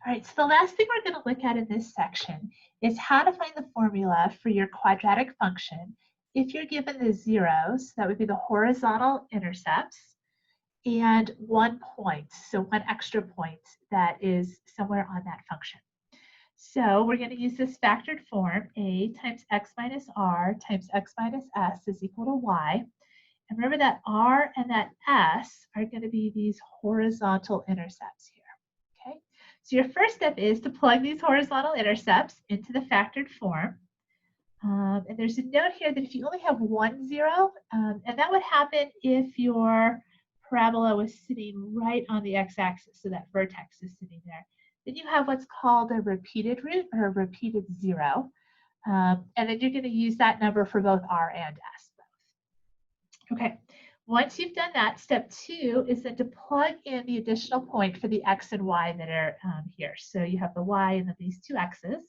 All right, so the last thing we're going to look at in this section is how to find the formula for your quadratic function if you're given the zeros, that would be the horizontal intercepts, and 1 point, so 1 extra point that is somewhere on that function. So we're going to use this factored form, a times x minus r times x minus s is equal to y. And remember that r and that s are going to be these horizontal intercepts here. Okay, so your first step is to plug these horizontal intercepts into the factored form. And there's a note here that if you only have 1 0, and that would happen if your parabola was sitting right on the x-axis, so that vertex is sitting there, then you have what's called a repeated root or a repeated 0. And then you're going to use that number for both r and s. Okay, once you've done that, step 2 is then to plug in the additional point for the x and y that are here. So you have the y and then these two x's.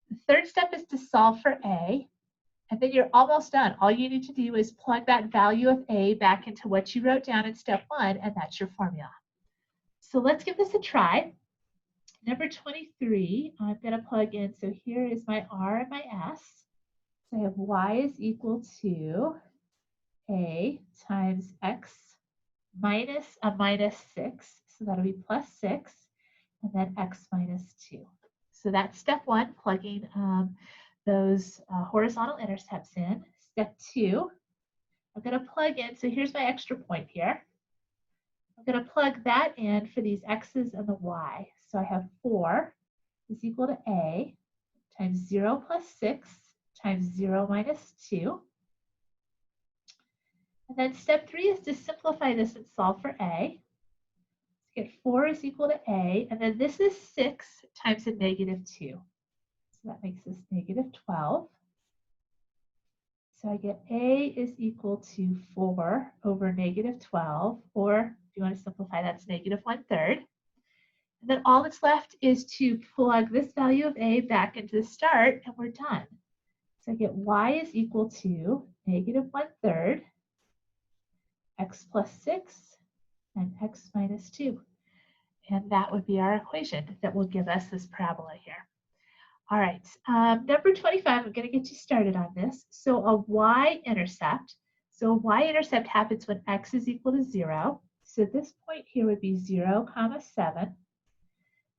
The third step is to solve for a, and then you're almost done. All you need to do is plug that value of a back into what you wrote down in step 1, and that's your formula. So let's give this a try. Number 23, I'm going to plug in. So here is my r and my s. So I have y is equal to a times x minus a minus 6. So that'll be plus 6, and then x minus 2. So that's step 1, plugging those horizontal intercepts in. Step 2, I'm going to plug in. So here's my extra point here. I'm going to plug that in for these x's and the y. So I have 4 is equal to a times 0 plus 6 times 0 minus 2. And then step 3 is to simplify this and solve for a. Get 4 is equal to a, and then this is 6 times a negative 2. So that makes this negative 12. So I get a is equal to 4 over negative 12, or if you want to simplify, that's negative 1/3. And then all that's left is to plug this value of a back into the start, and we're done. So I get y is equal to negative 1/3, x plus 6, and x minus 2. And that would be our equation that will give us this parabola here. All right, number 25, I'm going to get you started on this. So a y-intercept. So a y-intercept happens when x is equal to 0. So this point here would be 0, 7.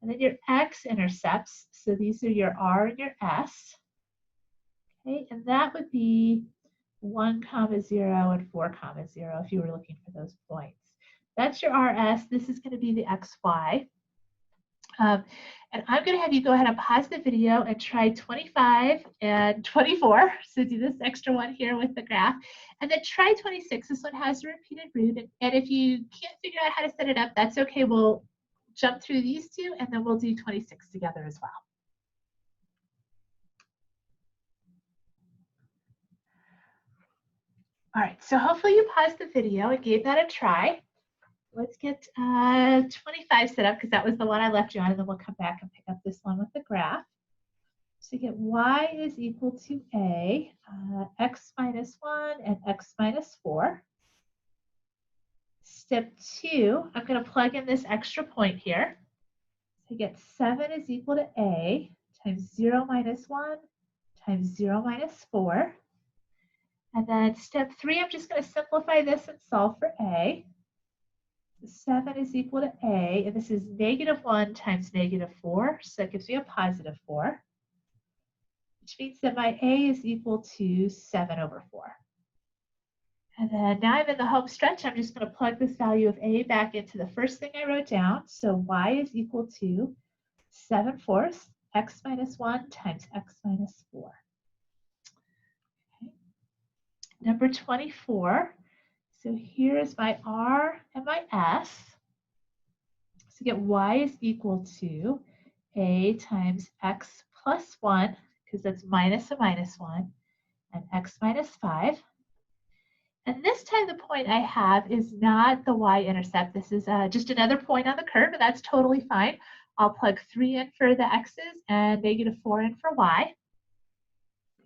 And then your x-intercepts. So these are your r and your s. Okay, and that would be 1, 0 and 4, 0 if you were looking for those points. That's your RS. This is going to be the XY. And I'm going to have you go ahead and pause the video and try 25 and 24. So do this extra one here with the graph. And then try 26. This one has a repeated root. And if you can't figure out how to set it up, that's okay. We'll jump through these two, and then we'll do 26 together as well. All right, so hopefully you paused the video and gave that a try. Let's get 25 set up because that was the one I left you on, and then we'll come back and pick up this one with the graph. So you get y is equal to a, x minus 1 and x minus 4. Step 2, I'm going to plug in this extra point here. So you get 7 is equal to a times 0 minus 1 times 0 minus 4. And then step 3, I'm just going to simplify this and solve for a. 7 is equal to a, and this is negative 1 times negative 4, so that gives me a positive 4, which means that my a is equal to 7 over 4. And then now I'm in the home stretch. I'm just going to plug this value of a back into the first thing I wrote down. So y is equal to 7/4 x minus 1 times x minus 4. Okay. Number 24. So here is my r and my s. So get y is equal to a times x plus 1, because that's minus a minus 1, and x minus 5. And this time the point I have is not the y-intercept. This is just another point on the curve, and that's totally fine. I'll plug 3 in for the x's and negative 4 in for y.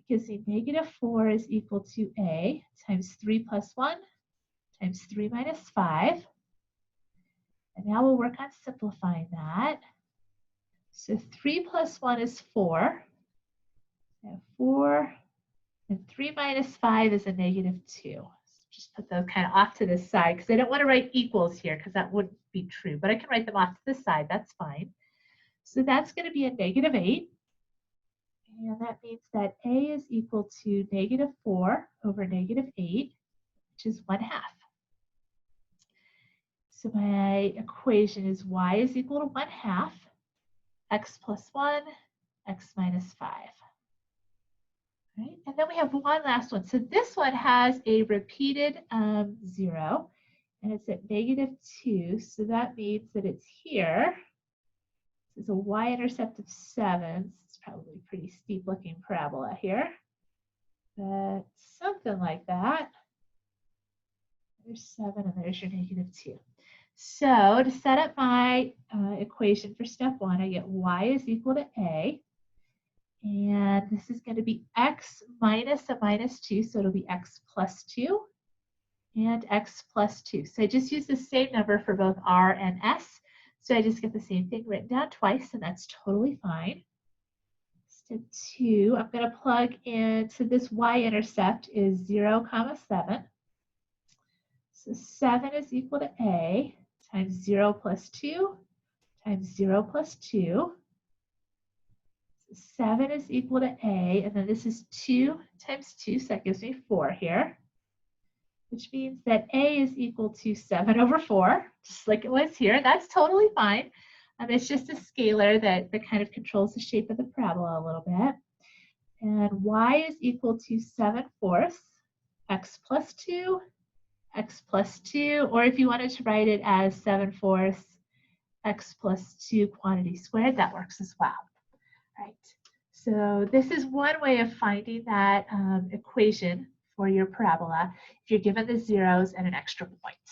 Because the negative 4 is equal to a times 3 plus 1 times 3 minus 5. And now we'll work on simplifying that. So 3 plus 1 is 4. So 4, and 3 minus 5 is a negative 2. So just put those kind of off to the side because I don't want to write equals here because that wouldn't be true, but I can write them off to the side, that's fine. So that's going to be a negative 8. And that means that a is equal to negative 4 over negative 8, which is 1/2. So my equation is y is equal to 1/2 x plus 1, x minus 5. Right? And then we have one last one. So this one has a repeated 0, and it's at negative 2. So that means that it's here. This is a y-intercept of 7. It's probably a pretty steep looking parabola here, but something like that. There's 7 and there's your negative 2. So to set up my equation for step 1, I get y is equal to a. And this is going to be x minus a minus 2, so it'll be x plus 2 and x plus 2. So I just use the same number for both r and s. So I just get the same thing written down twice, and that's totally fine. Step 2, I'm going to plug in, so this y-intercept is 0, 7. So 7 is equal to a times 0 plus 2 times 0 plus 2. 7 is equal to a, and then this is 2 times 2, so that gives me 4 here, which means that a is equal to 7 over 4, just like it was here. That's totally fine. It's just a scalar that kind of controls the shape of the parabola a little bit. And y is equal to 7/4 x plus 2, x plus 2, or if you wanted to write it as 7/4 x plus 2 quantity squared, that works as well. Right. So this is one way of finding that equation for your parabola if you're given the zeros and an extra point.